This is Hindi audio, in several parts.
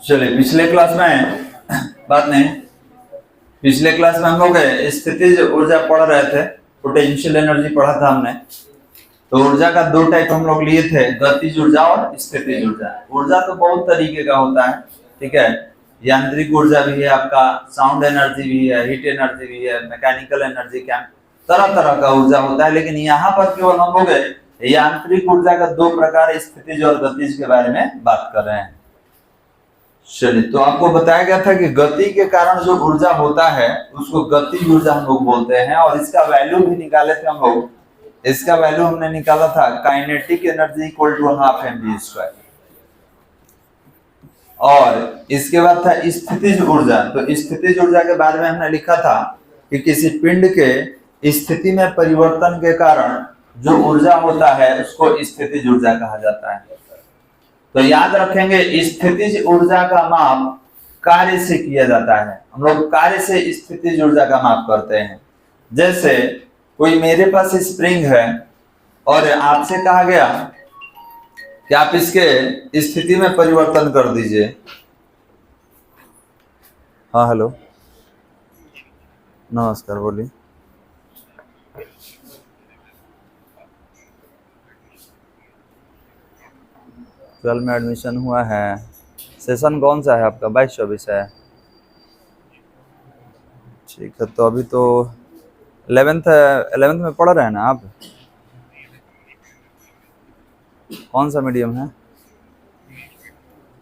चलिए पिछले क्लास में बात नहीं, पिछले क्लास में हम लोग स्थितिज ऊर्जा पढ़ रहे थे, पोटेंशियल एनर्जी पढ़ा था हमने। तो ऊर्जा का दो टाइप हम लोग लिए थे, गतिज ऊर्जा और स्थितिज ऊर्जा। ऊर्जा तो बहुत तरीके का होता है, ठीक है। यांत्रिक ऊर्जा भी है, आपका साउंड एनर्जी भी है, हीट एनर्जी भी है, मैकेनिकल एनर्जी, क्या तरह तरह का ऊर्जा होता है। लेकिन यहाँ पर केवल हम लोग यांत्रिक ऊर्जा का दो प्रकार स्थितिज और गतिज के बारे में बात कर रहे हैं। चलिए, तो आपको बताया गया था कि गति के कारण जो ऊर्जा होता है उसको गतिज ऊर्जा हम लोग बोलते हैं, और इसका वैल्यू भी निकाले थे हम लोग। इसका वैल्यू हमने निकाला था kinetic energy equal to ½ mv²। और इसके बाद था स्थितिज ऊर्जा। तो स्थितिज ऊर्जा के बारे में हमने लिखा था कि किसी पिंड के स्थिति में परिवर्तन के कारण जो ऊर्जा होता है उसको स्थितिज ऊर्जा कहा जाता है। तो याद रखेंगे, स्थितिज ऊर्जा का माप कार्य से किया जाता है। हम लोग कार्य से स्थितिज ऊर्जा का माप करते हैं। जैसे कोई मेरे पास स्प्रिंग है और आपसे कहा गया कि आप इसके स्थिति में परिवर्तन कर दीजिए। हाँ हेलो, नमस्कार, बोलिए। ट्वेल्व में एडमिशन हुआ है। सेशन कौन सा है आपका? 22-24 है। ठीक है, तो अभी तो 11th में पढ़ रहे हैं ना आप? कौन सा मीडियम है?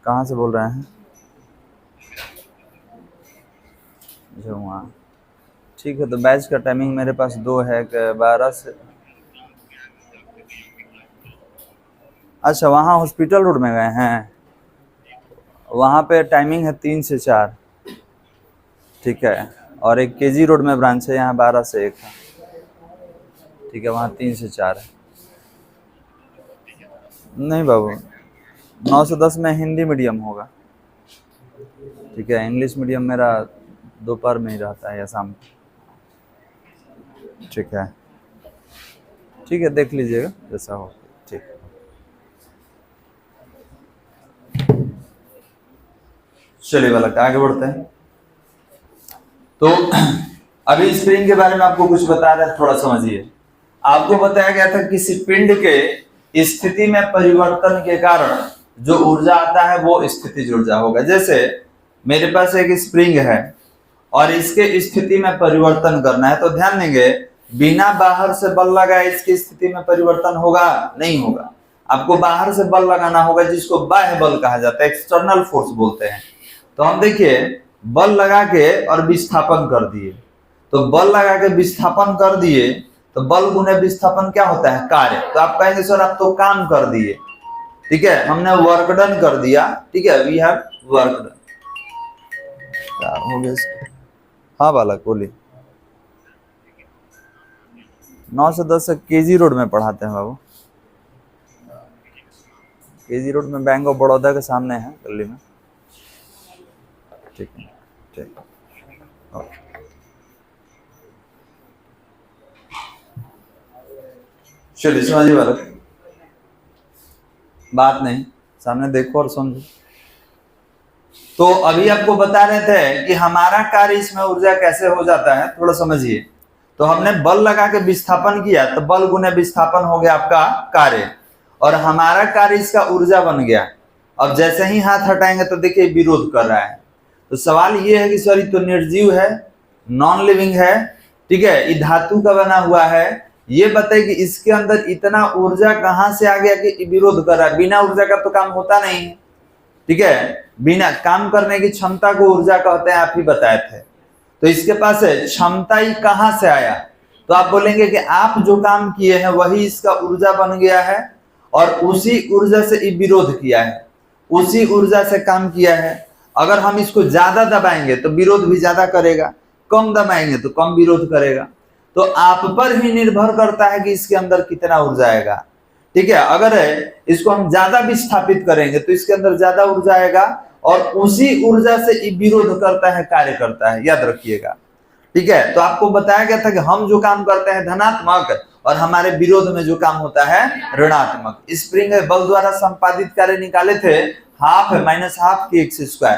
कहाँ से बोल रहे हैं? जमुआ। ठीक है, तो बैच का टाइमिंग मेरे पास 2 है, 12 से। अच्छा, वहाँ हॉस्पिटल रोड में गए हैं। वहाँ पे टाइमिंग है 3 से 4, ठीक है। और एक केजी रोड में ब्रांच है, यहाँ 12 से 1 है, ठीक है। वहाँ 3 से 4 है। नहीं बाबू, 9 से 10 में हिंदी मीडियम होगा, ठीक है। इंग्लिश मीडियम मेरा दोपहर में ही रहता है या शाम, ठीक है। ठीक है, देख लीजिएगा जैसा हो, ठीक। चलिए वाला आगे बढ़ते हैं। तो अभी स्प्रिंग के बारे में आपको कुछ बता रहे हैं, थोड़ा समझिए। आपको बताया गया था किसी पिंड के स्थिति में परिवर्तन के कारण जो ऊर्जा आता है वो स्थितिज ऊर्जा होगा। जैसे मेरे पास एक स्प्रिंग है और इसके स्थिति में परिवर्तन करना है, तो ध्यान देंगे, बिना बाहर से बल लगाए इसकी स्थिति में परिवर्तन होगा? नहीं होगा। आपको बाहर से बल लगाना होगा, जिसको बाह्य बल कहा जाता है, एक्सटर्नल फोर्स बोलते हैं। तो हम देखिए, बल लगा के और विस्थापन कर दिए। तो बल लगा के विस्थापन कर दिए, तो बल गुने विस्थापन क्या होता है? कार्य। तो आप कहेंगे सर आप तो काम कर दिए, ठीक है, हमने वर्क डन कर दिया, ठीक है, वी हैव वर्क डन। क्या हो गया इसको? हाँ बालक बोलिए। 9 से 10 केजी रोड में पढ़ाते हैं बाबू। केजी रोड में बैंक ऑफ बड़ौदा के सामने है, गली में, ठीक है, ठीक। चलिए समझिए बालक, बात नहीं, सामने देखो और समझो। तो अभी आपको बता रहे थे कि हमारा कार्य इसमें ऊर्जा कैसे हो जाता है, थोड़ा समझिए। तो हमने बल लगा के विस्थापन किया, तो बल गुने विस्थापन हो गया आपका कार्य, और हमारा कार्य इसका ऊर्जा बन गया। अब जैसे ही हाथ हटाएंगे तो देखिए विरोध कर रहा है। तो सवाल ये है कि सॉरी, तो निर्जीव है, नॉन लिविंग है, ठीक है, ये धातु का बना हुआ है, ये बताइए कि इसके अंदर इतना ऊर्जा कहां से आ गया कि विरोध कर रहा है? बिना ऊर्जा का तो काम होता नहीं है, ठीक है। बिना काम करने की क्षमता को ऊर्जा कहते हैं, आप ही बताए थे। तो इसके पास क्षमता ही कहां से आया? तो आप बोलेंगे कि आप जो काम किए हैं वही इसका ऊर्जा बन गया है, और उसी ऊर्जा से विरोध किया है, उसी ऊर्जा से काम किया है। अगर हम इसको ज्यादा दबाएंगे तो विरोध भी ज्यादा करेगा, कम दबाएंगे तो कम विरोध करेगा। तो आप पर ही निर्भर करता है कि इसके अंदर कितना ऊर्जा आएगा, ठीक है। अगर इसको हम ज्यादा विस्थापित करेंगे तो इसके अंदर ज्यादा ऊर्जा आएगा, और उसी ऊर्जा से विरोध करता है, कार्य करता है, याद रखिएगा, ठीक है। तो आपको बताया गया था कि हम जो काम करते हैं धनात्मक, और हमारे विरोध में जो काम होता है ऋणात्मक। स्प्रिंग बल द्वारा संपादित कार्य निकाले थे, हाफ है, माइनस हाफ के एक्स स्क्वायर।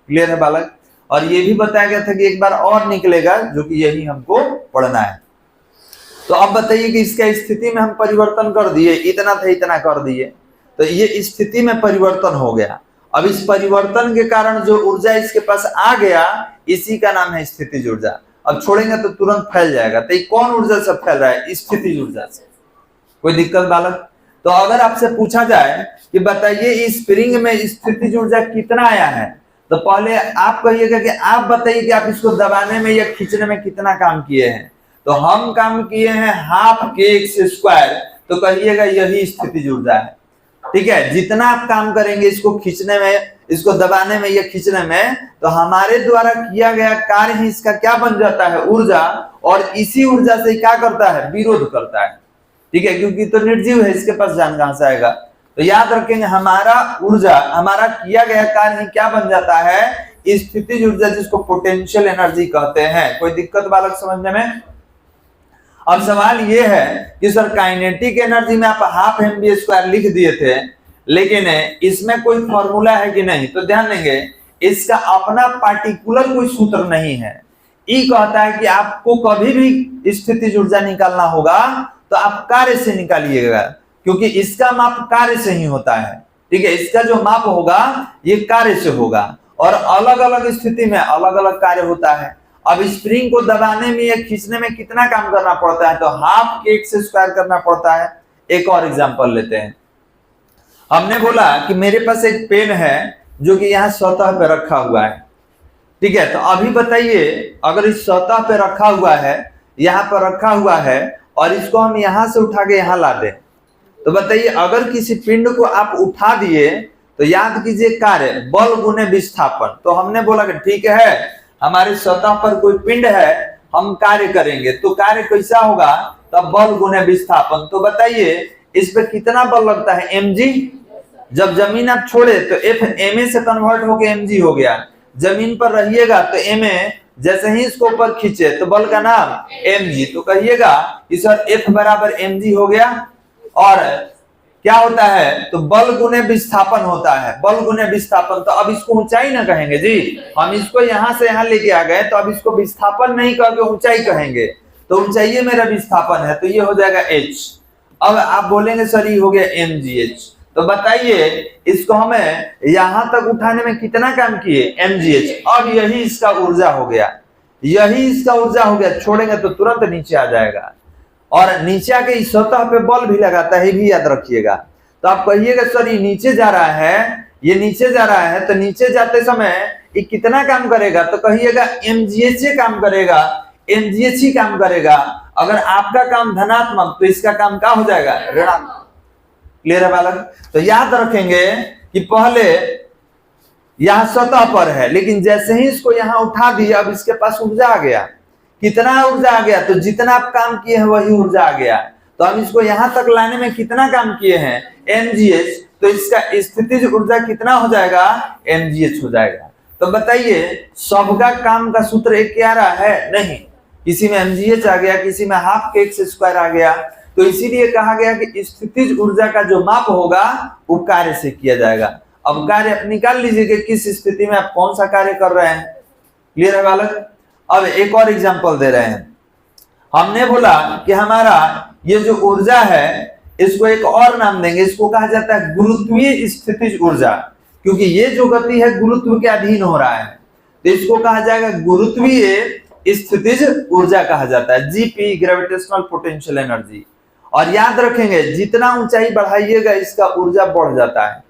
क्लियर है बालक? और ये भी बताया गया था कि एक बार और निकलेगा, जो कि यही हमको पढ़ना है। तो अब बताइए कि इसका स्थिति में हम परिवर्तन कर दिए, इतना था इतना कर दिए, तो ये स्थिति में परिवर्तन हो गया। अब इस परिवर्तन के कारण जो ऊर्जा इसके पास आ गया, इसी का नाम है स्थितिज ऊर्जा। अब छोड़ेंगे तो तुरंत फैल जाएगा। तो ये कौन ऊर्जा से फैल रहा है? स्थितिज ऊर्जा से। कोई दिक्कत बालक? तो अगर आपसे पूछा जाए कि बताइए इस स्प्रिंग में स्थितिज ऊर्जा कितना आया है, तो पहले आप कहिएगा कि आप बताइए कि आप इसको दबाने में या खींचने में कितना काम किए हैं। तो हम काम किए हैं हाफ के एक्स स्क्वायर, तो कहिएगा यही स्थितिज ऊर्जा है। ठीक है, जितना आप काम करेंगे इसको खींचने में, इसको दबाने में या खींचने में, तो हमारे द्वारा किया गया कार्य ही इसका क्या बन जाता है? ऊर्जा। और इसी ऊर्जा से क्या करता है? विरोध करता है। ठीक है, क्योंकि तो निर्जीव है, इसके पास जान कहां से आएगा। तो याद रखेंगे हमारा ऊर्जा, हमारा किया गया कार्य ही क्या बन जाता है? स्थितिज ऊर्जा, जिसको पोटेंशियल एनर्जी कहते हैं। कोई दिक्कत बालक समझने में? अब सवाल ये है कि सर काइनेटिक एनर्जी में आप हाफ mv स्क्वायर लिख दिए थे, लेकिन इसमें कोई फॉर्मूला है कि नहीं? तो ध्यान देंगे, इसका अपना पार्टिकुलर कोई सूत्र नहीं है। ई कहता है कि आपको कभी भी स्थितिज ऊर्जा निकालना होगा तो आप कार्य से निकालिएगा, क्योंकि इसका माप कार्य से ही होता है। ठीक है, इसका जो माप होगा ये कार्य से होगा, और अलग अलग स्थिति में अलग अलग कार्य होता है। अब स्प्रिंग को दबाने में या खींचने में कितना काम करना पड़ता है? तो हाफ के एक्स स्क्वायर करना पड़ता है। एक और एग्जांपल लेते हैं। हमने बोला कि मेरे पास एक पेन है जो कि यहाँ सतह पे रखा हुआ है। ठीक है, तो अभी बताइए, अगर इस सतह पे रखा हुआ है, यहाँ पर रखा हुआ है, और इसको हम यहाँ से उठा के यहाँ ला दें, तो बताइए अगर किसी पिंड को आप उठा दिए तो याद कीजिए कार्य बल गुने विस्थापन। तो हमने बोला कि ठीक है, हमारे सतह पर कोई पिंड है, हम कार्य करेंगे, तो कार्य कैसा होगा? तब बल गुने विस्थापन। तो बताइए इस पे कितना बल लगता है? mg। जब जमीन आप छोड़े तो F ma से कन्वर्ट होके mg हो गया। जमीन पर रहिएगा तो ma, जैसे ही इसको ऊपर खींचे तो बल का नाम mg। तो कहिएगा कि सर F बराबर mg हो गया। और क्या होता है? तो बल गुने विस्थापन होता है, बल गुने विस्थापन। तो अब इसको ऊंचाई ना कहेंगे जी, हम इसको यहां से यहां लेके आ गए, तो अब इसको विस्थापन नहीं कह के ऊंचाई कहेंगे। तो ऊंचाई मेरा विस्थापन है, तो ये हो जाएगा h। अब आप बोलेंगे सर ये हो गया mgh। तो बताइए इसको हमें यहां तक उठाने में कितना काम किए? mgh। अब यही इसका ऊर्जा हो गया, यही इसका ऊर्जा हो गया। छोड़ेंगे तो तुरंत नीचे आ जाएगा, और नीचे आके इस सतह पे बल भी लगाता है, भी याद रखिएगा। तो आप कहिएगा सर ये नीचे जा रहा है, ये नीचे जा रहा है, तो नीचे जाते समय ये कितना काम करेगा? तो कहिएगा mgh काम करेगा, mgh ही काम करेगा। अगर आपका काम धनात्मक तो इसका काम क्या हो जाएगा? ऋणात्मक। क्लियर है बालक? तो याद रखेंगे कि पहले यहां सतह पर है, लेकिन जैसे ही इसको यहां उठा दिया, अब इसके पास ऊर्जा आ गया। कितना ऊर्जा आ गया? तो जितना आप काम किए हैं वही ऊर्जा आ गया। तो हम इसको यहां तक लाने में कितना काम किए हैं? mgh। तो इसका स्थितिज ऊर्जा कितना हो जाएगा? mgh हो जाएगा। तो बताइए सबका काम का सूत्र एक क्या रहा है? नहीं, किसी में mgh आ गया, किसी में हाफ के एक्स स्क्वायर आ गया। तो इसीलिए कहा गया कि स्थितिज ऊर्जा का जो माप होगा वो कार्य से किया जाएगा। अब कार्य आप निकाल लीजिए कि किस स्थिति में आप कौन सा कार्य कर रहे हैं। क्लियर है बालक? अब एक और एग्जांपल दे रहे हैं। हमने बोला कि हमारा ये जो ऊर्जा है, इसको एक और नाम देंगे, इसको कहा जाता है गुरुत्वीय स्थितिज ऊर्जा, क्योंकि ये जो गति है गुरुत्व के अधीन हो रहा है, तो इसको कहा जाएगा गुरुत्वीय स्थितिज ऊर्जा कहा जाता है, जीपी, ग्रेविटेशनल पोटेंशियल एनर्जी। और याद रखेंगे जितना ऊंचाई बढ़ाइएगा इसका ऊर्जा बढ़ जाता है।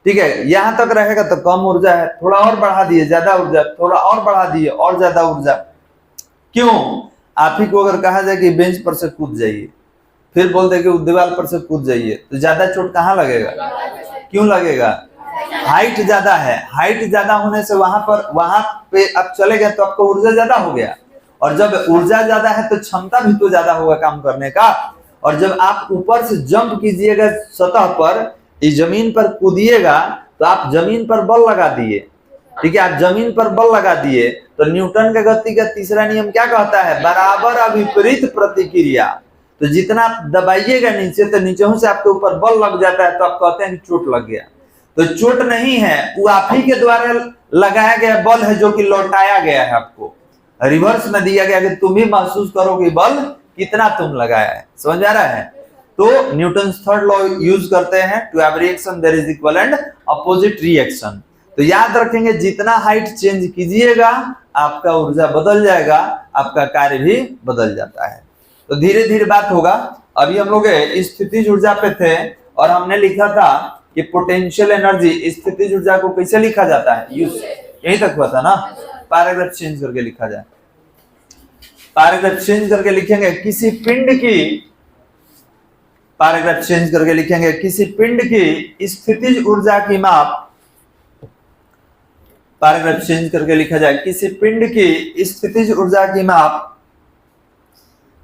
ठीक है, यहां तक रहेगा तो कम ऊर्जा है, थोड़ा और बढ़ा दिए ज्यादा ऊर्जा, थोड़ा और बढ़ा दिए और ज्यादा ऊर्जा। क्यों? आप ही को अगर कहा जाए कि बेंच पर से कूद जाइए, फिर बोल दे कि दीवार पर से कूद जाइए, तो ज्यादा चोट कहाँ लगेगा? क्यों लगेगा? हाइट ज्यादा है, हाइट ज्यादा होने से वहां पे आप चले गए तो आपको ऊर्जा ज्यादा हो गया, और जब ऊर्जा ज्यादा है तो क्षमता भी तो ज्यादा होगा काम करने का। और जब आप ऊपर से जंप कीजिएगा सतह पर, इस जमीन पर कूदिएगा, तो आप जमीन पर बल लगा दिए। ठीक है, आप जमीन पर बल लगा दिए, तो न्यूटन के गति का तीसरा नियम क्या कहता है? बराबर अविपरीत प्रतिक्रिया। तो जितना आप दबाइएगा नीचे, तो नीचे से आपके ऊपर बल लग जाता है, तो आप कहते हैं कि चोट लग गया। तो चोट नहीं है, वो आप ही के द्वारा लगाया गया बल है जो कि लौटाया गया है, आपको रिवर्स में दिया गया कि तुम ही महसूस करो कि बल कितना तुम लगाया है। समझ आ रहा है? तो न्यूटन थर्ड लॉ यूज करते हैं, to have reaction there is equal and opposite reaction. तो याद रखेंगे जितना हाइट चेंज कीजिएगा आपका ऊर्जा बदल जाएगा, आपका कार्य भी बदल जाता है। तो धीरे धीरे बात होगा। अभी हम लोग स्थितिज ऊर्जा पे थे और हमने लिखा था कि पोटेंशियल एनर्जी, स्थितिज ऊर्जा को कैसे लिखा जाता है, यूज, यही तक हुआ था ना। पैराग्राफ चेंज करके लिखा जाए, पैराग्राफ चेंज करके लिखेंगे किसी पिंड की, पैराग्राफ चेंज करके लिखेंगे किसी पिंड की स्थितिज ऊर्जा की माप, पैराग्राफ चेंज करके लिखा जाए किसी पिंड की स्थितिज ऊर्जा की माप,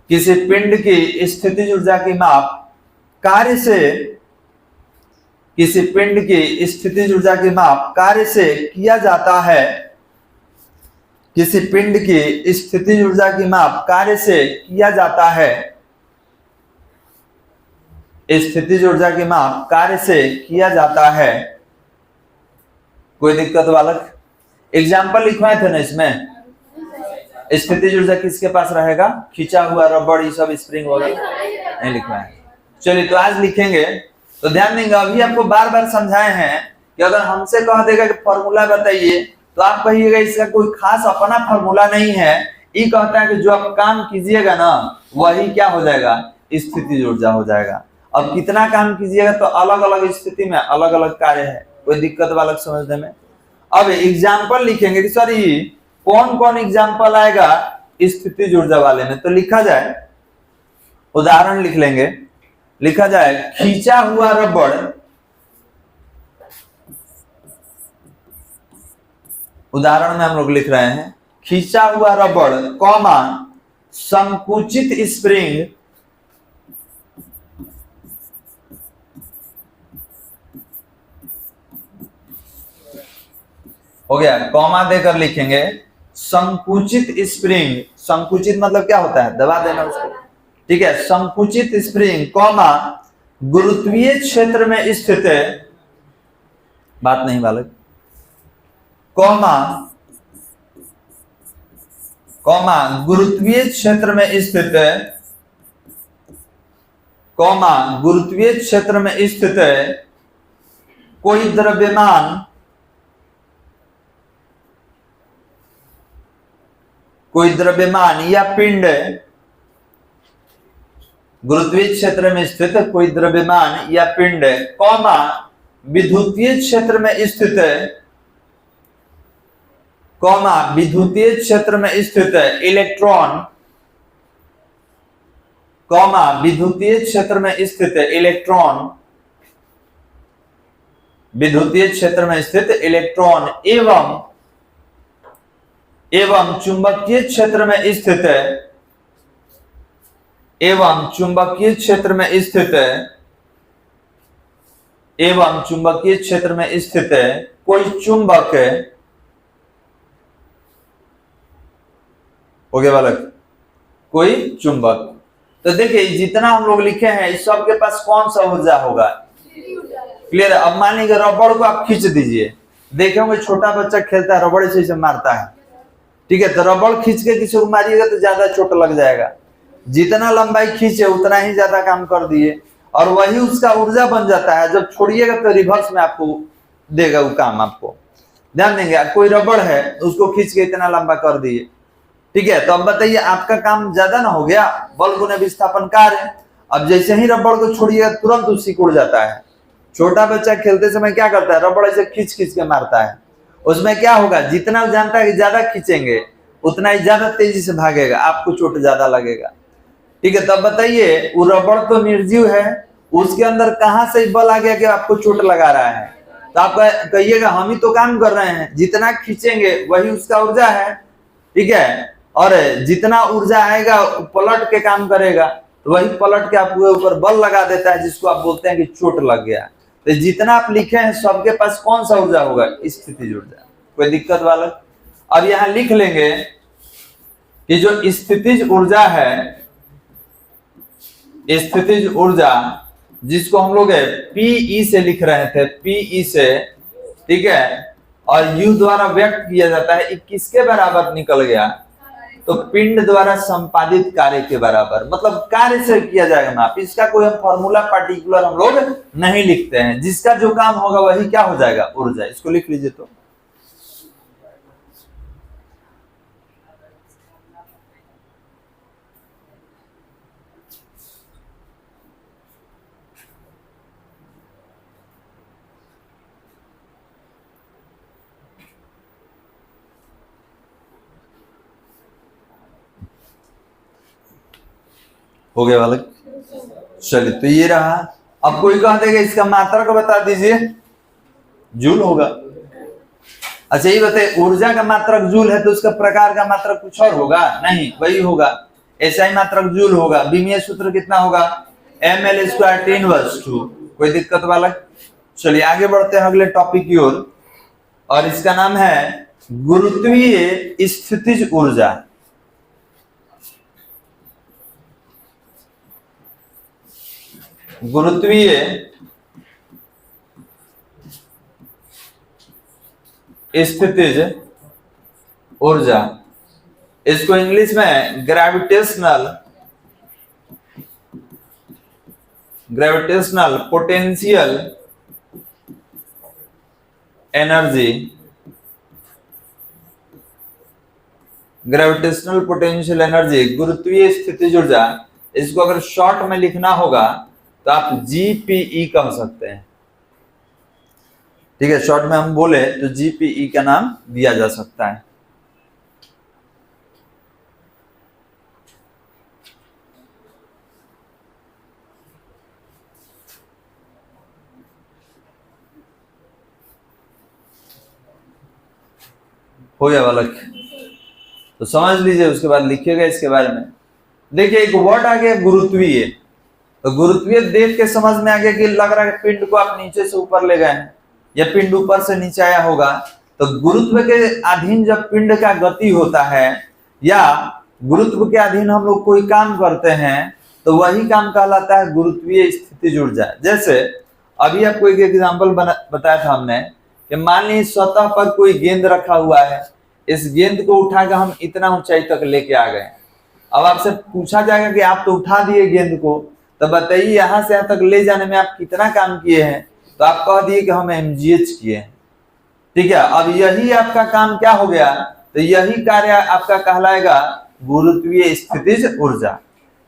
किसी पिंड की स्थितिज ऊर्जा की माप कार्य से, किसी पिंड की स्थितिज ऊर्जा की माप कार्य से किया जाता है, किसी पिंड की स्थितिज ऊर्जा की माप कार्य से किया जाता है, स्थितिज ऊर्जा की माप कार्य से किया जाता है। कोई दिक्कत बालक? एग्जाम्पल लिखवाए थे ना इसमें, स्थितिज ऊर्जा किसके पास रहेगा, खींचा हुआ रबड़, ये सब स्प्रिंग वगैरह नहीं लिखवाए। चलिए तो आज लिखेंगे। तो ध्यान देंगे, अभी आपको बार बार समझाए हैं कि अगर हमसे कह देगा कि फॉर्मूला बताइए तो आप कहिएगा इसका कोई खास अपना फॉर्मूला नहीं है, ये कहता है कि जो आप काम कीजिएगा ना वही क्या हो जाएगा, स्थितिज ऊर्जा हो जाएगा। अब कितना काम कीजिएगा तो अलग अलग स्थिति में अलग अलग कार्य है। कोई दिक्कत बालक समझने में? अब एग्जाम्पल लिखेंगे कि सर ये कौन कौन एग्जाम्पल आएगा स्थितिज ऊर्जा वाले में। तो लिखा जाए, उदाहरण लिख लेंगे, लिखा जाए खींचा हुआ रबड़, उदाहरण में हम लोग लिख रहे हैं खींचा हुआ रबड़ कॉमा संकुचित स्प्रिंग, हो गया, कॉमा देकर लिखेंगे संकुचित स्प्रिंग, संकुचित मतलब क्या होता है, दबा देना उसको, ठीक है। संकुचित स्प्रिंग कॉमा गुरुत्वीय क्षेत्र में स्थित है, बात नहीं बालक, कॉमा कॉमा गुरुत्वीय क्षेत्र में स्थित है, कॉमा गुरुत्वीय क्षेत्र में स्थित है कोई द्रव्यमान, कोई द्रव्यमान या पिंड, गुरुत्वीय क्षेत्र में स्थित कोई द्रव्यमान या पिंड, कॉमा विद्युतीय क्षेत्र में स्थित है, कॉमा विद्युतीय क्षेत्र में स्थित इलेक्ट्रॉन, कॉमा विद्युतीय क्षेत्र में स्थित इलेक्ट्रॉन, विद्युतीय क्षेत्र में स्थित इलेक्ट्रॉन एवं चुंबकीय क्षेत्र में स्थित है, एवं चुंबकीय क्षेत्र में स्थित है, एवं चुंबकीय क्षेत्र में स्थित है कोई चुंबक है, हो गया बालक, कोई चुंबक। तो देखिए जितना हम लोग लिखे हैं इस सब के पास कौन सा ऊर्जा होगा, क्लियर है। अब मान लीजिए रबड़ को आप खींच दीजिए, देखेंगे छोटा बच्चा खेलता है रबड़ से मारता है, ठीक है। तो रबड़ खींच के किसी को मारिएगा तो ज्यादा चोट लग जाएगा, जितना लंबाई खींचे उतना ही ज्यादा काम कर दिए और वही उसका ऊर्जा बन जाता है। जब छोड़िएगा तो रिवर्स में आपको देगा वो काम। आपको ध्यान देंगे, कोई रबड़ है उसको खींच के इतना लंबा कर दिए, ठीक है। तो अब बताइए आपका काम ज्यादा ना हो गया, बल गुना विस्थापन कार्य। अब जैसे ही रबड़ को छोड़िएगा तुरंत उसकी उड़ जाता है। छोटा बच्चा खेलते समय क्या करता है, रबड़ ऐसे खींच खींच के मारता है, उसमें क्या होगा, जितना जानता है कि ज्यादा खींचेंगे उतना ही ज्यादा तेजी से भागेगा, आपको चोट ज्यादा लगेगा, ठीक है। तब बताइए वो रबड़ तो निर्जीव है, उसके अंदर कहां से बल आ गया कि आपको चोट लगा रहा है। तो आप कहिएगा हम ही तो काम कर रहे हैं, जितना खींचेंगे वही उसका ऊर्जा है, ठीक है। और जितना ऊर्जा आएगा पलट के काम करेगा, तो वही पलट के आपके ऊपर बल लगा देता है, जिसको आप बोलते हैं कि चोट लग गया। तो जितना आप लिखे हैं सबके पास कौन सा ऊर्जा होगा, स्थितिज ऊर्जा। कोई दिक्कत वाला? अब यहां लिख लेंगे कि जो स्थितिज ऊर्जा है, स्थितिज ऊर्जा जिसको हम लोग पीई से लिख रहे थे, पीई से, ठीक है, और यू द्वारा व्यक्त किया जाता है, ये किसके बराबर निकल गया? तो पिंड द्वारा संपादित कार्य के बराबर, मतलब कार्य से किया जाएगा माप। इसका कोई हम फॉर्मूला पार्टिकुलर हम लोग नहीं लिखते हैं, जिसका जो काम होगा वही क्या हो जाएगा? ऊर्जा। इसको लिख लीजिए। तो हो गया बालक? चलिए, तो ये रहा। अब कोई कह देगा इसका मात्रक बता दीजिए, जूल होगा। अच्छा ये बताइए, ऊर्जा का मात्रक जूल है तो उसका प्रकार का मात्रक कुछ और होगा? नहीं, वही होगा। एसआई मात्रक जूल होगा। बीमीय सूत्र कितना होगा? ml² 10^2। कोई दिक्कत वाला? चलिए आगे बढ़ते हैं अगले टॉपिक की ओर, और इसका नाम है गुरुत्वीय स्थितिज ऊर्जा। गुरुत्वीय स्थितिज ऊर्जा, इसको इंग्लिश में gravitational potential energy, gravitational potential energy, गुरुत्वीय स्थितिज ऊर्जा, इसको अगर शॉर्ट में लिखना होगा तो आप जीपीई कह सकते हैं। ठीक है, शॉर्ट में हम बोले तो जीपीई का नाम दिया जा सकता है। हो गया बालक? तो समझ लीजिए, उसके बाद लिखिएगा इसके बारे में। देखिए एक वर्ड आ गया गुरुत्वीय, तो गुरुत्वीय देख के समझ में आ गया कि लग रहा है पिंड को आप नीचे से ऊपर ले गए हैं, या पिंड ऊपर से नीचे आया होगा। तो गुरुत्व के अधीन जब पिंड का गति होता है, या गुरुत्व के अधीन हम लोग कोई काम करते हैं, तो वही काम कहलाता है गुरुत्वीय स्थितिज ऊर्जा। जैसे अभी आपको एक एग्जाम्पल बताया था हमने कि मान लीजिए सतह पर कोई गेंद रखा हुआ है, इस गेंद को उठाकर हम इतना ऊंचाई तक लेके आ गए। अब आपसे पूछा जाएगा कि आप तो उठा दिए गेंद को, तो बताइए यहां से यहां तक ले जाने में आप कितना काम किए हैं? तो आप कह दिए कि हम mgh किए हैं। ठीक है, अब यही आपका काम क्या हो गया? तो यही कार्य आपका कहलाएगा गुरुत्वीय स्थितिज ऊर्जा,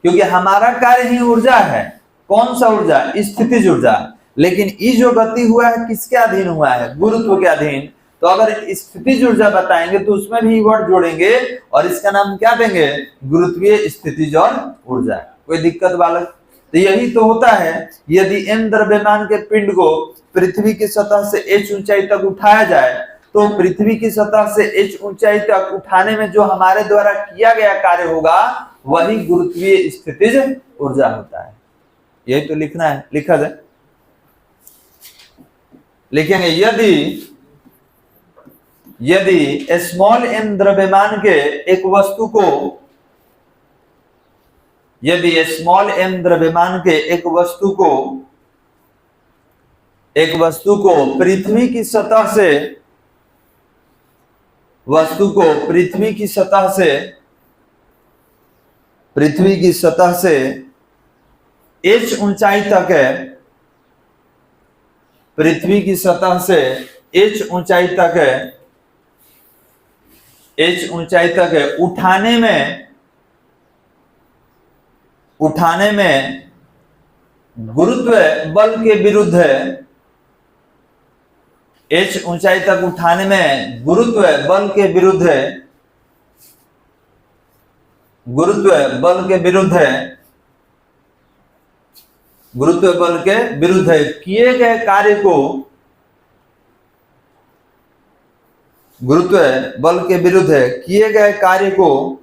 क्योंकि हमारा कार्य ही ऊर्जा है। कौन सा ऊर्जा? स्थितिज ऊर्जा। लेकिन ये जो गति हुआ है किसके अधीन हुआ है? गुरुत्व के अधीन। तो अगर स्थितिज ऊर्जा बताएंगे तो उसमें भी वर्ड जोड़ेंगे और इसका नाम क्या देंगे? गुरुत्वीय स्थितिज और ऊर्जा। कोई दिक्कत बालक? तो यही तो होता है, यदि m द्रव्यमान के पिंड को पृथ्वी की सतह से h ऊंचाई तक उठाया जाए, तो पृथ्वी की सतह से h ऊंचाई तक उठाने में जो हमारे द्वारा किया गया कार्य होगा वही गुरुत्वीय स्थितिज ऊर्जा होता है। यही तो लिखना है, लिखा जाए। लिखेंगे यदि स्मॉल m द्रव्यमान के एक वस्तु को, यदि स्मॉल m द्रव्यमान के एक वस्तु को पृथ्वी की सतह से, वस्तु को पृथ्वी की सतह से h ऊंचाई तक है, पृथ्वी की सतह से h ऊंचाई तक है, उठाने में गुरुत्व बल के विरुद्ध है, h ऊंचाई तक उठाने में गुरुत्व बल के विरुद्ध है, गुरुत्व बल के विरुद्ध है, किए गए कार्य को, गुरुत्व बल के विरुद्ध है, किए गए कार्य को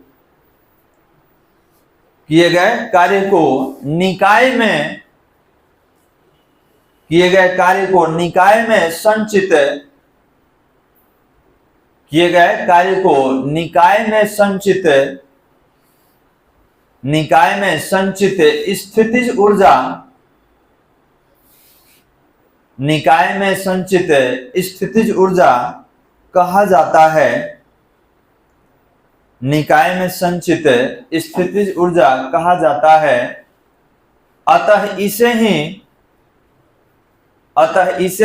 निकाय में संचित, स्थितिज ऊर्जा, निकाय में संचित स्थितिज ऊर्जा कहा जाता है, निकाय में संचित स्थितिज ऊर्जा कहा जाता है। अतः इसे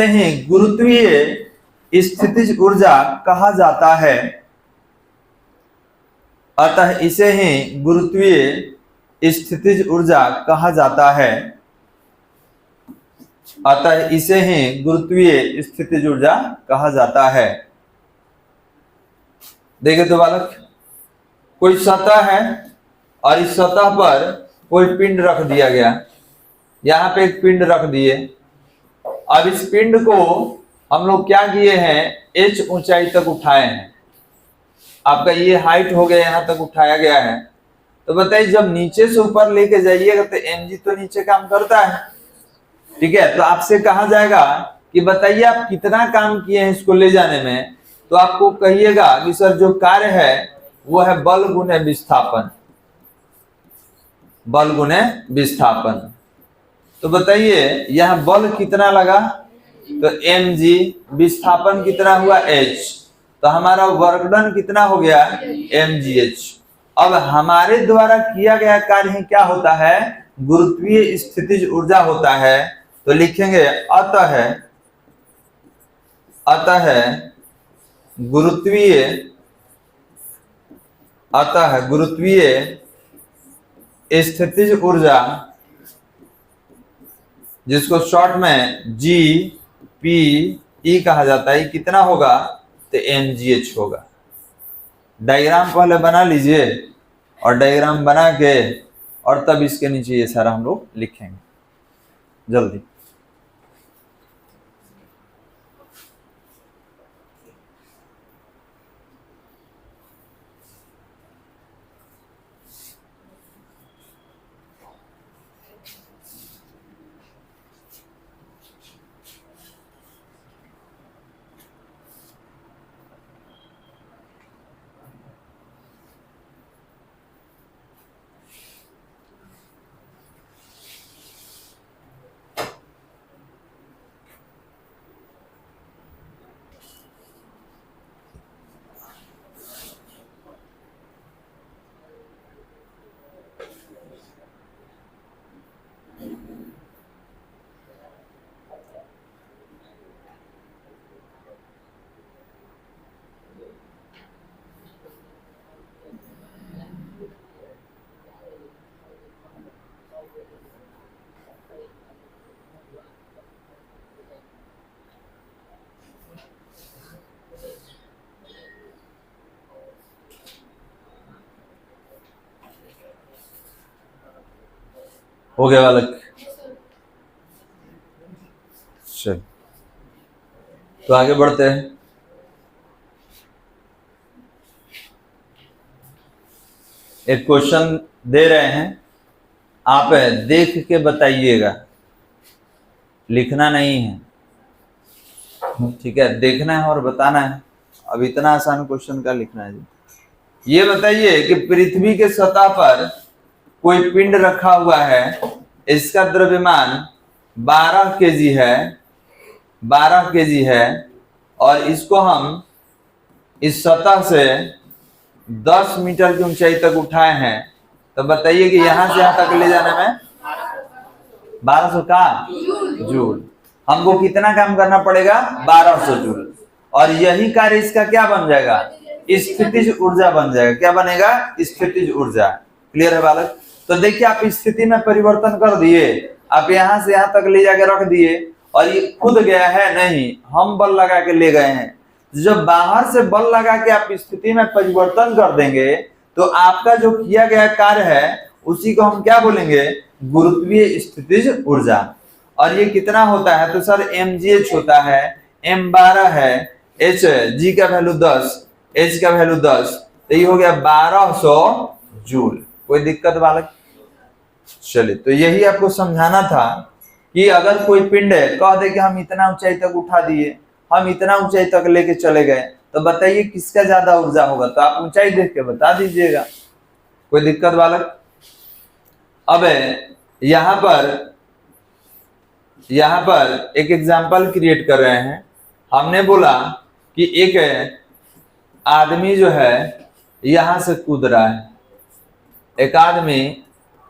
ही गुरुत्वीय स्थितिज ऊर्जा कहा जाता है। अतः इसे ही गुरुत्वीय स्थितिज ऊर्जा कहा जाता है। अतः इसे ही गुरुत्वीय स्थितिज ऊर्जा कहा जाता है। देखिए तो बालक, कोई सतह है और इस सतह पर कोई पिंड रख दिया गया, यहां पे एक पिंड रख दिए। अब इस पिंड को हम लोग क्या किए हैं, h ऊंचाई तक उठाए हैं। आपका ये हाइट हो गया, यहां तक उठाया गया है। तो बताइए जब नीचे से ऊपर लेके जाइएगा तो mg तो नीचे काम करता है, ठीक है। तो आपसे कहा जाएगा कि बताइए आप कितना काम किए हैं इसको ले जाने में, तो आपको कहिएगा कि सर जो कार्य है वो है बल गुने विस्थापन, बल गुने विस्थापन। तो बताइए यहां बल कितना लगा, तो mg, विस्थापन कितना हुआ h, तो हमारा वर्क डन कितना हो गया mgh। अब हमारे द्वारा किया गया कार्य क्या होता है, गुरुत्वीय स्थितिज ऊर्जा होता है। तो लिखेंगे अतः गुरुत्वीय स्थितिज ऊर्जा, जिसको शॉर्ट में GPE कहा जाता है, कितना होगा तो mgh होगा। डायग्राम पहले बना लीजिए और डायग्राम बना के और तब इसके नीचे ये सारा हम लोग लिखेंगे जल्दी। हो गया बालक, चल तो आगे बढ़ते हैं। एक क्वेश्चन दे रहे हैं, आप देख के बताइएगा, लिखना नहीं है, ठीक है, देखना है और बताना है। अब इतना आसान क्वेश्चन का लिखना है जी। ये बताइए कि पृथ्वी के सतह पर कोई पिंड रखा हुआ है, इसका द्रव्यमान 12 केजी है, 12 केजी है, और इसको हम इस सतह से 10 मीटर की ऊंचाई तक उठाए हैं। तो बताइए कि यहां से यहां तक ले जाने में 1200 का जूल, हमको कितना काम करना पड़ेगा, 1200 जूल। और यही कार्य इसका क्या बन जाएगा, स्थितिज ऊर्जा बन जाएगा। क्या बनेगा, स्थितिज ऊर्जा। क्लियर है बालक। तो देखिए आप स्थिति में परिवर्तन कर दिए, आप यहां से यहां तक ले जाके रख दिए और ये खुद गया है, नहीं, हम बल लगा के ले गए हैं। जब बाहर से बल लगा के आप स्थिति में परिवर्तन कर देंगे तो आपका जो किया गया कार्य है उसी को हम क्या बोलेंगे, गुरुत्वीय स्थितिज ऊर्जा। और ये कितना होता है, तो सर mgh होता है, m12 है, h g का वैल्यू 10, h का वैल्यू 10, तो ये हो गया 1200 जूल। कोई दिक्कत बालक। चलिए, तो यही आपको समझाना था कि अगर कोई पिंड है, कह दे कि हम इतना ऊंचाई तक उठा दिए, हम इतना ऊंचाई तक लेके चले गए, तो बताइए किसका ज्यादा ऊर्जा होगा। तो आप ऊंचाई देख के बता दीजिएगा। कोई दिक्कत बालक। अब यहां पर यहाँ पर एक एग्जाम्पल क्रिएट कर रहे हैं। हमने बोला कि एक आदमी जो है यहां से कूद रहा है, एक आदमी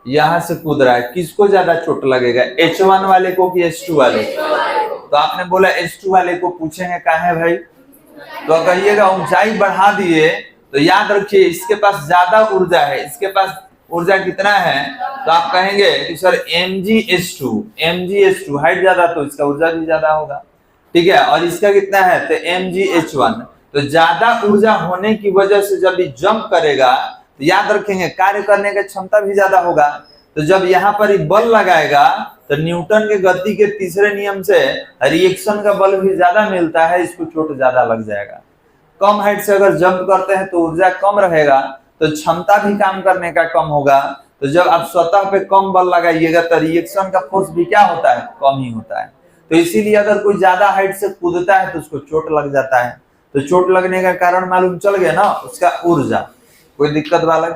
यहां से कूद रहा है, किसको ज्यादा चोट लगेगा, H1 वाले को कि H2 वाले को? तो आपने बोला H2 वाले को पूछेंगे, कहा है भाई? तो कहिएगा ऊंचाई बढ़ा दिए तो याद रखिए इसके पास ज्यादा ऊर्जा है, इसके पास ऊर्जा कितना है, तो आप कहेंगे कि सर mgh2 हाइट ज्यादा तो इसका ऊर्जा भी ज्यादा होगा, ठीक है। और इसका कितना है, तो mgh1। तो ज्यादा ऊर्जा होने की वजह से जब ये जंप करेगा तो याद रखेंगे कार्य करने की क्षमता भी ज्यादा होगा। तो जब यहाँ पर बल लगाएगा तो न्यूटन के गति के तीसरे नियम से रिएक्शन का बल भी ज्यादा मिलता है, इसको चोट ज्यादा लग जाएगा। कम हाइट से अगर जंप करते हैं तो ऊर्जा कम रहेगा, तो क्षमता भी काम करने का कम होगा। तो जब आप सतह पे कम बल लगाइएगा तो रिएक्शन का फोर्स भी क्या होता है, कम ही होता है। तो इसीलिए अगर कोई ज्यादा हाइट से कूदता है तो उसको चोट लग जाता है। तो चोट लगने का कारण मालूम चल गया ना, उसका ऊर्जा। कोई दिक्कत वाला?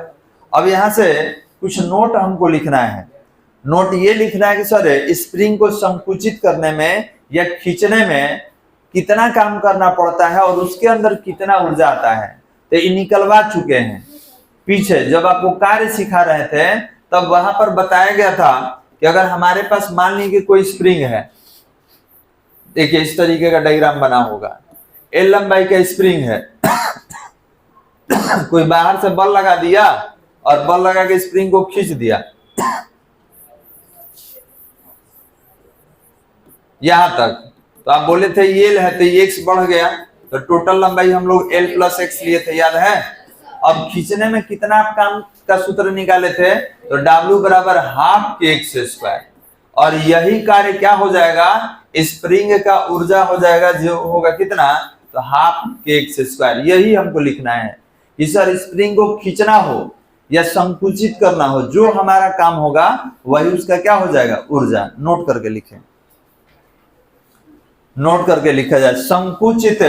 अब यहाँ से कुछ नोट हमको लिखना है। नोट ये लिखना है कि सर स्प्रिंग को संकुचित करने में या खींचने में कितना काम करना पड़ता है और उसके अंदर कितना ऊर्जा आता है। तो ये निकलवा चुके हैं पीछे, जब आपको कार्य सिखा रहे थे तब वहां पर बताया गया था कि अगर हमारे पास मान लीजिए कोई स्प्रिंग है, देखिए इस तरीके का डायग्राम बना होगा, L लंबाई का स्प्रिंग है कोई बाहर से बल लगा दिया और बल लगा के स्प्रिंग को खींच दिया यहां तक, तो आप बोले थे ये L है तो ये x बढ़ गया, तो टोटल लंबाई हम लोग L प्लस x लिए थे, याद है। अब खींचने में कितना काम का सूत्र निकाले थे, तो W बराबर हाफ kx²। और यही कार्य क्या हो जाएगा, स्प्रिंग का ऊर्जा हो जाएगा, जो होगा कितना, तो हाफ kx²। यही हमको लिखना है कि सर स्प्रिंग को खींचना हो या संकुचित करना हो, जो हमारा काम होगा वही उसका क्या हो जाएगा, ऊर्जा। नोट करके लिखें, नोट करके लिखा जाए संकुचित,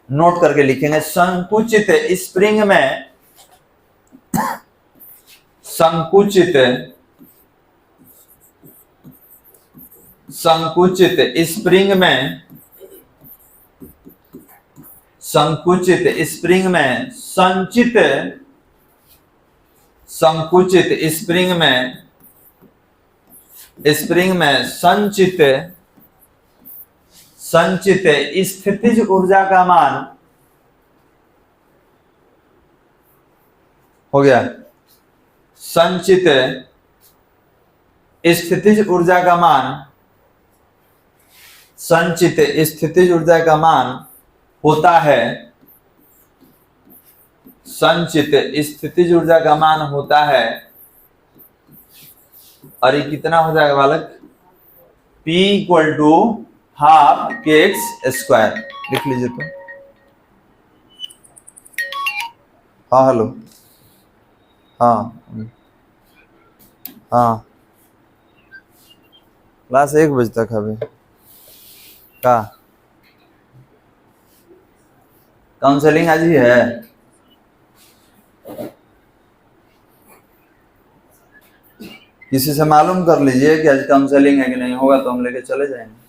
नोट करके लिखेंगे संकुचित स्प्रिंग में, संकुचित स्प्रिंग में, संकुचित स्प्रिंग में संचित, संकुचित स्प्रिंग में संचित स्थितिज ऊर्जा का मान हो गया, संचित स्थितिज ऊर्जा का मान, संचित स्थितिज ऊर्जा का मान होता है, संचित स्थितिज ऊर्जा का मान होता है, और ये कितना हो जाएगा बालक, P equal to half kx²। लिख लीजिए तो। हाँ हेलो, हाँ हाँ, क्लास 1 बजे तक अभी का काउंसलिंग आज ही है। किसी से मालूम कर लीजिए कि आज काउंसलिंग है कि नहीं, होगा तो हम लेके चले जाएंगे,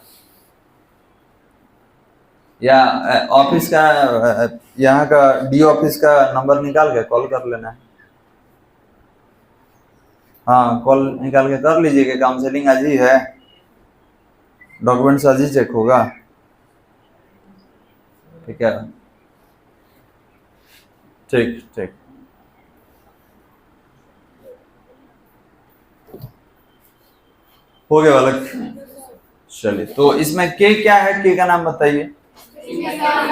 या ऑफिस का यहाँ का डी ऑफिस का नंबर निकाल के कॉल कर लेना है। हाँ कॉल निकाल के कर लीजिए कि काउंसलिंग आज ही है, डॉक्यूमेंट्स आज ही चेक होगा, ठीक है, ठीक ठीक। हो गया बालक, चलिए। तो इसमें के क्या है, के का नाम बताइए,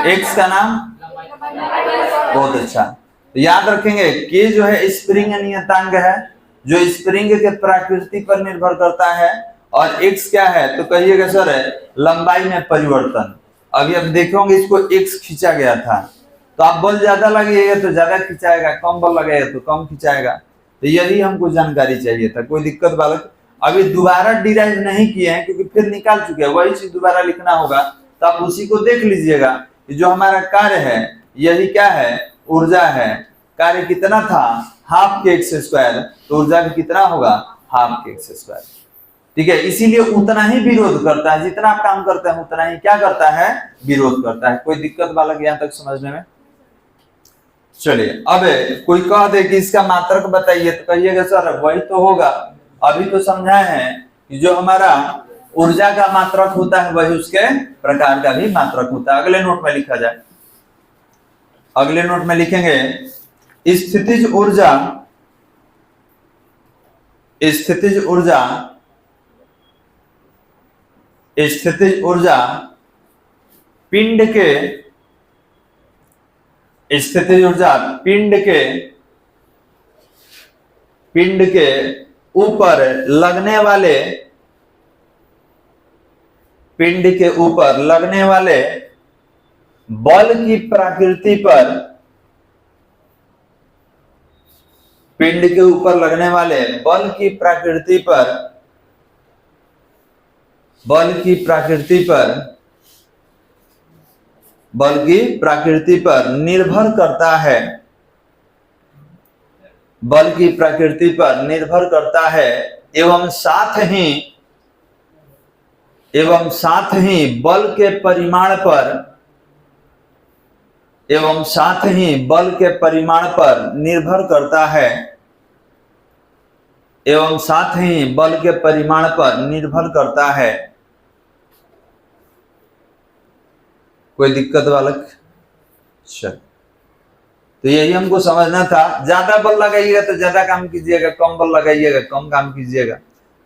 एक्स का नाम, बहुत अच्छा। तो याद रखेंगे के जो है स्प्रिंग नियतांक है, जो स्प्रिंग के प्रकृति पर निर्भर करता है, और एक्स क्या है, तो कहिएगा सर लंबाई में परिवर्तन। अभी अब देखोगे इसको एक्स खींचा गया था, तो आप बल ज्यादा लगेगा तो ज्यादा खिंचाएगा, कम बल लगेगा तो कम खिंचाएगा। तो यही हमको जानकारी चाहिए था। कोई दिक्कत बालक? अभी दोबारा डिराइव नहीं किए हैं क्योंकि फिर निकाल चुके हैं, वही चीज दोबारा लिखना होगा, तो आप उसी को देख लीजिएगा कि जो हमारा कार्य है यही क्या है, ऊर्जा है। कार्य कितना था, हाफ kx², तो ऊर्जा भी कितना होगा, हाफ kx²। ठीक है, इसीलिए उतना ही विरोध करता है, जितना आप काम करते हैं उतना ही क्या करता है, विरोध करता है। कोई दिक्कत वाला यहां तक समझने में? चलिए, अब कोई कह दे कि इसका मात्रक बताइए, तो कहिएगा सर वही तो होगा, अभी तो समझाए हैं कि जो हमारा ऊर्जा का मात्रक होता है वही उसके प्रकार का भी मात्रक होता है। अगले नोट में लिखा जाए, अगले नोट में लिखेंगे स्थितिज ऊर्जा, स्थितिज ऊर्जा, स्थितिज ऊर्जा पिंड के, स्थितिज ऊर्जा पिंड के ऊपर लगने वाले, पिंड के ऊपर लगने वाले बल की प्रकृति पर, पिंड के ऊपर लगने वाले बल की प्रकृति पर, बल की प्रकृति पर, बल की प्रकृति पर निर्भर करता है, बल की प्रकृति पर निर्भर करता है, एवं साथ ही बल के परिमाण पर, एवं साथ ही बल के परिमाण पर निर्भर करता है, एवं साथ ही बल के परिमाण पर निर्भर करता है। कोई दिक्कत वाला? चल, तो यही हमको समझना था। ज्यादा बल लगाइएगा तो ज्यादा काम कीजिएगा, कम बल लगाइएगा कम काम कीजिएगा,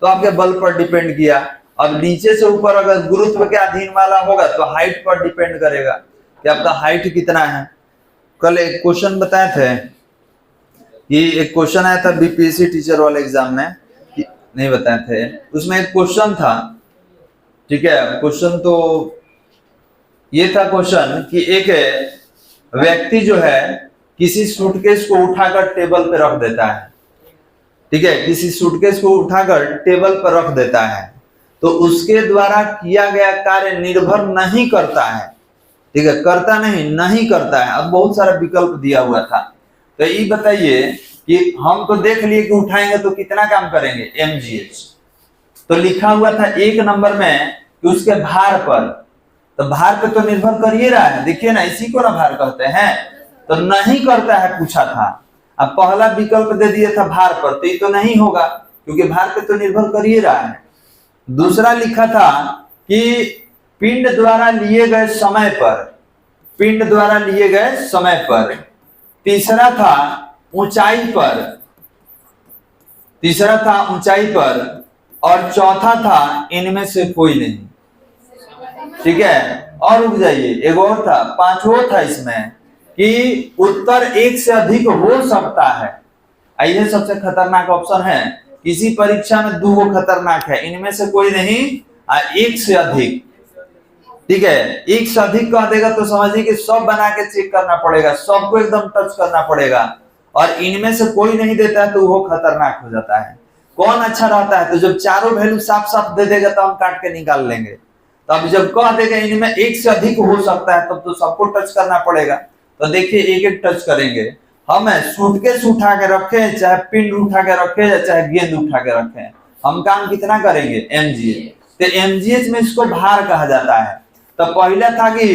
तो आपके बल पर डिपेंड किया। अब नीचे से ऊपर अगर गुरुत्व के अधीन वाला होगा तो हाइट पर डिपेंड करेगा कि आपका हाइट कितना है। कल एक क्वेश्चन बताए थे, ये एक क्वेश्चन आया था बीपीएससी टीचर वाले एग्जाम में, नहीं बताए थे, उसमें एक क्वेश्चन था, ठीक है। क्वेश्चन तो ये था क्वेश्चन कि एक व्यक्ति जो है किसी सूटकेस को उठाकर टेबल पे रख देता है, ठीक है, किसी सूटकेस को उठाकर टेबल पर रख देता है, तो उसके द्वारा किया गया कार्य निर्भर नहीं करता है, ठीक है, करता नहीं करता है। अब बहुत सारा विकल्प दिया हुआ था, तो ये बताइए कि हम तो देख लिए कि उठाएंगे तो कितना काम करेंगे, mgh, तो लिखा हुआ था एक नंबर में कि उसके भार पर, तो भार पे तो निर्भर कर ही रहा है, देखिए ना, इसी को ना भार कहते हैं, तो नहीं करता है पूछा था। अब पहला विकल्प दे दिया था भार पर, तो ये तो नहीं होगा क्योंकि भार पे तो निर्भर कर ही रहा है। दूसरा लिखा था कि पिंड द्वारा लिए गए समय पर, पिंड द्वारा लिए गए समय पर। तीसरा था ऊंचाई पर, तीसरा था ऊंचाई पर, और चौथा था इनमें से कोई नहीं, ठीक है। और रुक जाइए, एक और था, पांचवा था इसमें कि उत्तर एक से अधिक हो सकता है। यह सबसे खतरनाक ऑप्शन है, किसी परीक्षा में दो खतरनाक है, इनमें से कोई नहीं, एक से अधिक, ठीक है। एक से अधिक कह देगा तो समझिए कि सब बना के चेक करना पड़ेगा, सबको एकदम टच करना पड़ेगा, और इनमें से कोई नहीं देता है तो वो खतरनाक हो जाता है। कौन अच्छा रहता है, तो जब चारों वैल्यू साफ साफ दे देगा तो हम काट के निकाल लेंगे। तो अब जब कह देगा इनमें एक से अधिक हो सकता है तब तो सबको टच करना पड़ेगा। तो देखिए एक एक टच करेंगे। हम सूटकेस उठा के रखे, चाहे पिंड उठा के रखे, या चाहे गेंद उठा के रखे, हम काम कितना करेंगे, mgh। तो mgh में इसको भार कहा जाता है। तो पहला था कि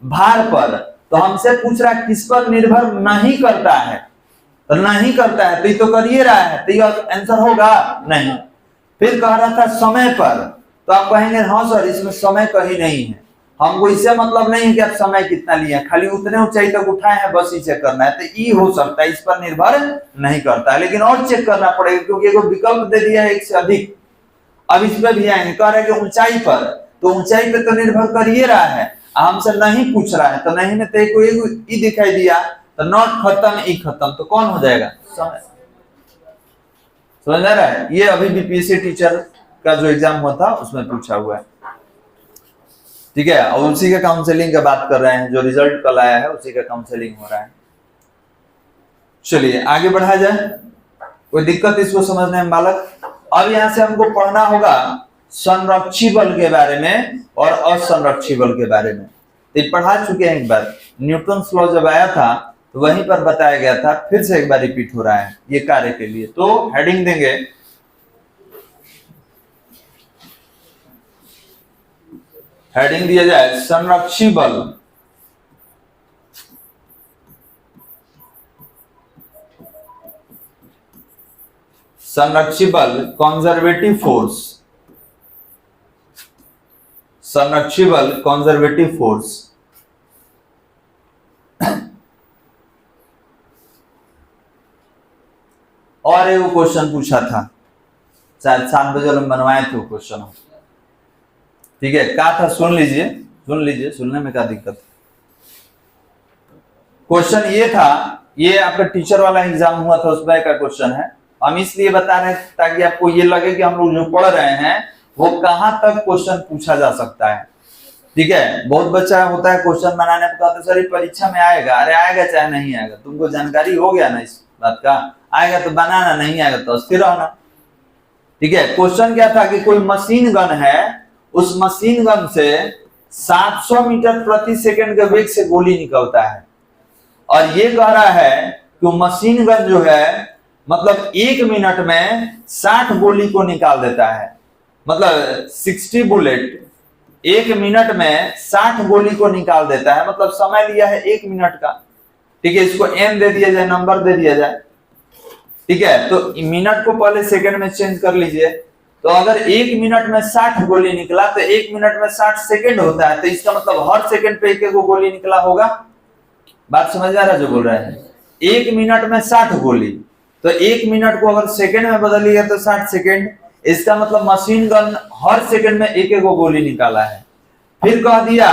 भार पर, तो हमसे पूछ रहा किस पर निर्भर नहीं करता है, तो नहीं करता है, तो ये तो कर ही रहा है, तो ये आंसर होगा नहीं। फिर कह रहा था समय पर, तो आप कहेंगे हाँ सर इसमें समय कहीं नहीं है, हमको इससे मतलब नहीं है कि आप समय कितना लिए, खाली उतने ऊंचाई तक उठाए हैं बस ही चेक करना है, तो ये हो सकता है, इस पर निर्भर नहीं करता है। लेकिन और चेक करना पड़ेगा क्योंकि एगो विकल्प दे दिया है एक से अधिक। अब इसमें भी आएंगे, कह रहे हैं कि ऊंचाई पर, तो ऊंचाई पे तो निर्भर कर ही रहा है, हमसे नहीं पूछ रहा है, तो नहीं में तो एक दिखाई दिया, तो नॉट खत्म ई खत्म, तो कौन हो जाएगा, समय। समझ आ रहा है? ये अभी बीपीएससी टीचर का जो एग्जाम हुआ था उसमें पूछा हुआ है, ठीक है। और उसी का काउंसलिंग का बात कर रहे हैं, जो रिजल्ट कल आया है उसी का काउंसलिंग हो रहा है। चलिए आगे बढ़ा जाए, कोई दिक्कत इसको समझने में बालक? अब यहां से हमको पढ़ना होगा संरक्षी बल के बारे में और असंरक्षी बल के बारे में। तो पढ़ा चुके हैं एक बार, न्यूटन लॉ जब आया था तो वहीं पर बताया गया था, फिर से एक बार रिपीट हो रहा है ये कार्य के लिए। तो हेडिंग देंगे हेडिंग दिया जाए संरक्षी बल। संरक्षी बल कंजर्वेटिव फोर्स, संरक्षी बल कंजर्वेटिव फोर्स। और एक क्वेश्चन पूछा था, शायद 7 बजे हम बनवाए थे क्वेश्चन, ठीक है, क्या था सुन लीजिए, सुन लीजिए, सुनने में क्या दिक्कत। क्वेश्चन ये था, ये आपका टीचर वाला एग्जाम हुआ था उसमें का क्वेश्चन है। हम इसलिए बता रहे हैं ताकि आपको ये लगे कि हम लोग जो पढ़ रहे हैं वो कहां तक क्वेश्चन पूछा जा सकता है, ठीक है। बहुत बच्चा होता है क्वेश्चन बनाने पर कहते सर ये परीक्षा में आएगा, अरे आएगा चाहे नहीं आएगा, तुमको जानकारी हो गया ना इस बात का, आएगा तो बनाना, नहीं आएगा तो स्थिर रहना, ठीक है। क्वेश्चन क्या था कि कोई मशीन गन है, उस मशीन गन से 700 मीटर प्रति सेकंड के वेग से गोली निकलता है, और ये कह रहा है कि मशीन गन जो है मतलब 1 मिनट में 60 गोली को निकाल देता है, मतलब 60 बुलेट 1 मिनट में 60 गोली को निकाल देता है, मतलब समय लिया है 1 मिनट का, ठीक है। इसको एन दे दिया जाए, नंबर दे दिया जाए, ठीक है। तो मिनट को पहले सेकंड में चेंज कर लीजिए, तो अगर 1 मिनट में 60 गोली निकला तो 1 मिनट में 60 सेकंड होता है, तो इसका मतलब हर सेकंड पे एक गोली निकला होगा। बात समझ आ रहा है जो बोल रहे हैं, 1 मिनट में 60 गोली, तो 1 मिनट को अगर सेकंड में बदलिए तो 60 सेकंड, इसका मतलब मशीन गन हर सेकंड में एक एक गोली निकाला है। फिर कह दिया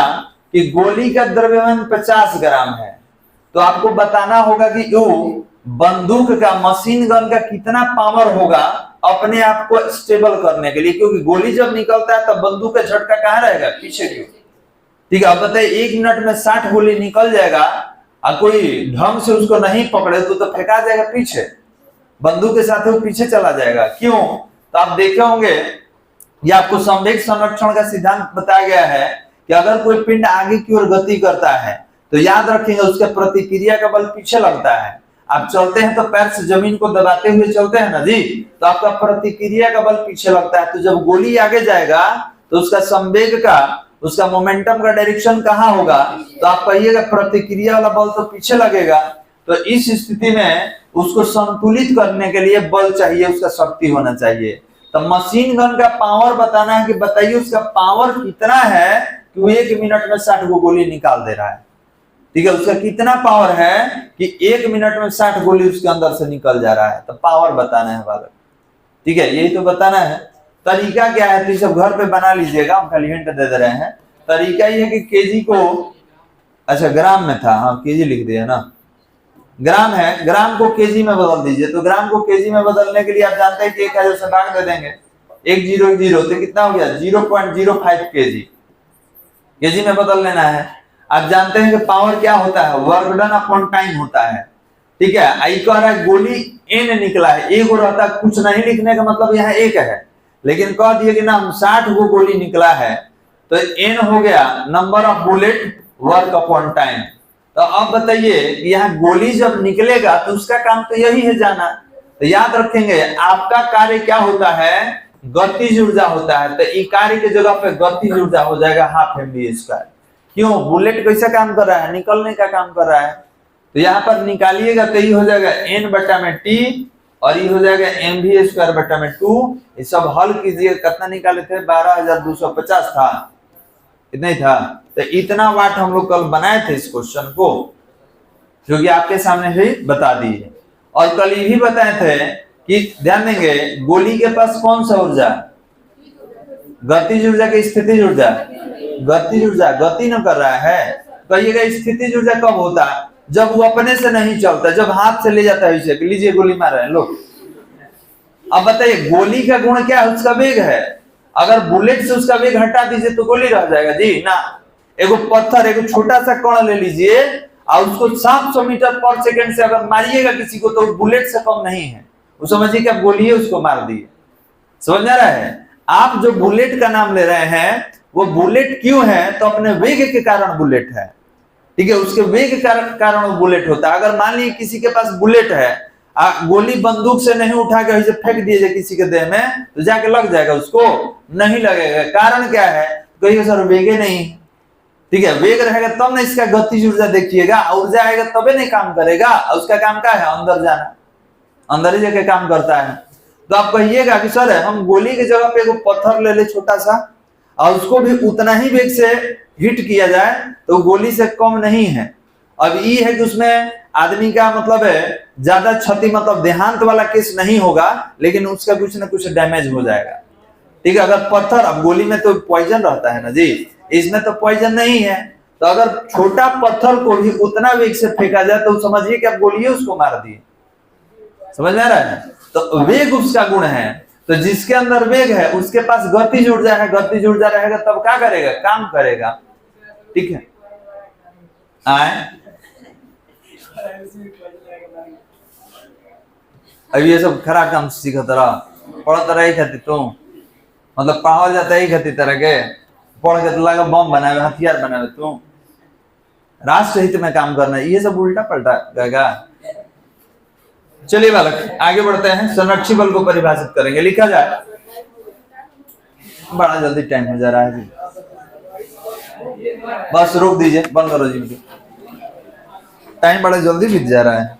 कि गोली का द्रव्यमान 50 ग्राम है, तो आपको बताना होगा कि यो बंदूक का, मशीन गन का कितना पावर होगा अपने आप को स्टेबल करने के लिए, क्योंकि गोली जब निकलता है तब बंदूक का झटका कहाँ रहेगा, पीछे की, ठीक है। अब बताइए 1 मिनट में 60 गोली निकल जाएगा और कोई ढंग से उसको नहीं पकड़े तो फेंका जाएगा पीछे, बंदूक के साथ वो पीछे चला जाएगा। क्यों? तो आप देखे होंगे, ये आपको संवेग संरक्षण का सिद्धांत बताया गया है कि अगर कोई पिंड आगे की ओर गति करता है तो याद रखेंगे उसका प्रतिक्रिया का बल पीछे लगता है। आप चलते हैं तो पैर से जमीन को दबाते हुए चलते हैं ना जी, तो आपका प्रतिक्रिया का बल पीछे लगता है। तो जब गोली आगे जाएगा तो उसका संवेग का, उसका मोमेंटम का डायरेक्शन कहाँ होगा, तो आप कहिएगा प्रतिक्रिया वाला बल तो पीछे लगेगा। तो इस स्थिति में उसको संतुलित करने के लिए बल चाहिए, उसका शक्ति होना चाहिए। तो मशीन गन का पावर बताना है कि बताइए उसका पावर कितना है कि वो 1 मिनट में 60 गोली निकाल दे रहा है, ठीक है। उसका कितना पावर है कि 1 मिनट में 60 गोली उसके अंदर से निकल जा रहा है, तो पावर बताना है बालक, ठीक है, यही तो बताना है। तरीका क्या है, तो ये सब घर पे बना लीजिएगा, हम खाली हिंट दे रहे हैं। तरीका ये है कि केजी को, अच्छा ग्राम में था, हाँ केजी लिख दिया ना, ग्राम है, ग्राम को केजी में बदल दीजिए। तो ग्राम को केजी में बदलने के लिए आप जानते हैं कि 1000 से भाग दे देंगे, 1010 तो कितना हो गया 0.05 केजी, केजी में बदल लेना है। आप जानते हैं कि पावर क्या होता है, वर्क डन अपॉन टाइम होता है, ठीक है। आई कह रहा है गोली एन निकला है, एक रहता कुछ नहीं लिखने का मतलब यहाँ एक है, लेकिन कह दिए कि ना 60 को गोली निकला है, तो एन हो गया number of bullet work upon time. तो अब बताइए कि यहाँ गोली जब निकलेगा तो उसका काम तो यही है जाना, तो याद रखेंगे आपका कार्य क्या होता है, गतिज ऊर्जा होता है। तो ई कार्य की जगह पे गतिज ऊर्जा हो जाएगा हाफ mv²। क्यों? बुलेट कैसा काम कर रहा है, निकलने का काम कर रहा है। तो यहाँ पर निकालिएगा तो ये हो जाएगा n/t और ये हो जाएगा mv²/2। ये सब हल कीजिए, कितना निकाले थे 12250 था, इतना ही था। तो इतना वाट हम लोग कल बनाए थे इस क्वेश्चन को, जो कि आपके सामने ही बता दिए। और कल ये भी बताए थे कि ध्यान देंगे गोली के पास कौन सा ऊर्जा, गतिज ऊर्जा की स्थितिज ऊर्जा, गतिज ऊर्जा, गति न कर रहा है। कहिएगा स्थितिज ऊर्जा कब होता है, जब वो अपने से नहीं चलता, जब हाथ से ले जाता है, इसे लीजिए गोली मार रहे हैं लोग। अब बताइए गोली का गुण क्या है, उसका वेग है। अगर बुलेट से उसका वेग हटा दीजिए तो गोली रह जाएगा जी ना। एगो पत्थर, एगो छोटा सा कण ले लीजिए और उसको 700 मीटर पर सेकंड से अगर मारिएगा किसी को तो बुलेट से कम नहीं है, वो समझिए कि आप गोली है उसको मार दिए। समझ आ रहा है? आप जो बुलेट का नाम ले रहे हैं वो बुलेट क्यों है, तो अपने वेग के कारण बुलेट है, ठीक है। उसके वेग के कारण वो बुलेट होता है। अगर मान लीजिए किसी के पास बुलेट है, गोली बंदूक से नहीं उठा के फेंक दिए किसी के देह में तो जाके लग जाएगा, उसको नहीं लगेगा। कारण क्या है, कहिए सर वेगे नहीं, ठीक है, वेग रहेगा तब ना इसका गतिज ऊर्जा देखिएगा, ऊर्जा आएगा तबे नहीं काम करेगा। उसका काम क्या है, अंदर जाना, अंदर ही जाके काम करता है। तो आप कहिएगा कि सर हम गोली की जगह पे एक पत्थर ले ले छोटा सा, और उसको भी उतना ही वेग से हिट किया जाए तो गोली से कम नहीं है। अब ये है कि उसमें आदमी का मतलब है ज्यादा क्षति, मतलब देहांत वाला केस नहीं होगा, लेकिन उसका कुछ ना कुछ डैमेज हो जाएगा, ठीक है। अगर पत्थर, अब गोली में तो पॉइजन रहता है ना जी, इसमें तो पॉइजन नहीं है, तो अगर छोटा पत्थर को भी उतना वेग से फेंका जाए तो समझिए कि आप गोली उसको मार दिए। समझ में आ रहा है? तो वेग उसका गुण है, तो जिसके अंदर वेग है उसके पास गतिज ऊर्जा है, गतिज ऊर्जा रहेगा तब क्या करेगा, काम करेगा, ठीक है। आए अब ये सब खरा काम सीखत रहा, पढ़त रही खाती तू, मतलब पढ़ावल जाता है खाती तरह के, पढ़ के लगा बम बनावे, हथियार बनावे, तू राष्ट्र हित में काम करना, ये सब उल्टा पलटा गएगा। चलिए बालक आगे बढ़ते हैं, संरक्षी बल को परिभाषित करेंगे, लिखा जाए। बड़ा जल्दी टाइम हो जा रहा है जी, बस रोक दीजिए, बंद करो जी, टाइम बड़ा जल्दी बीत जा रहा है।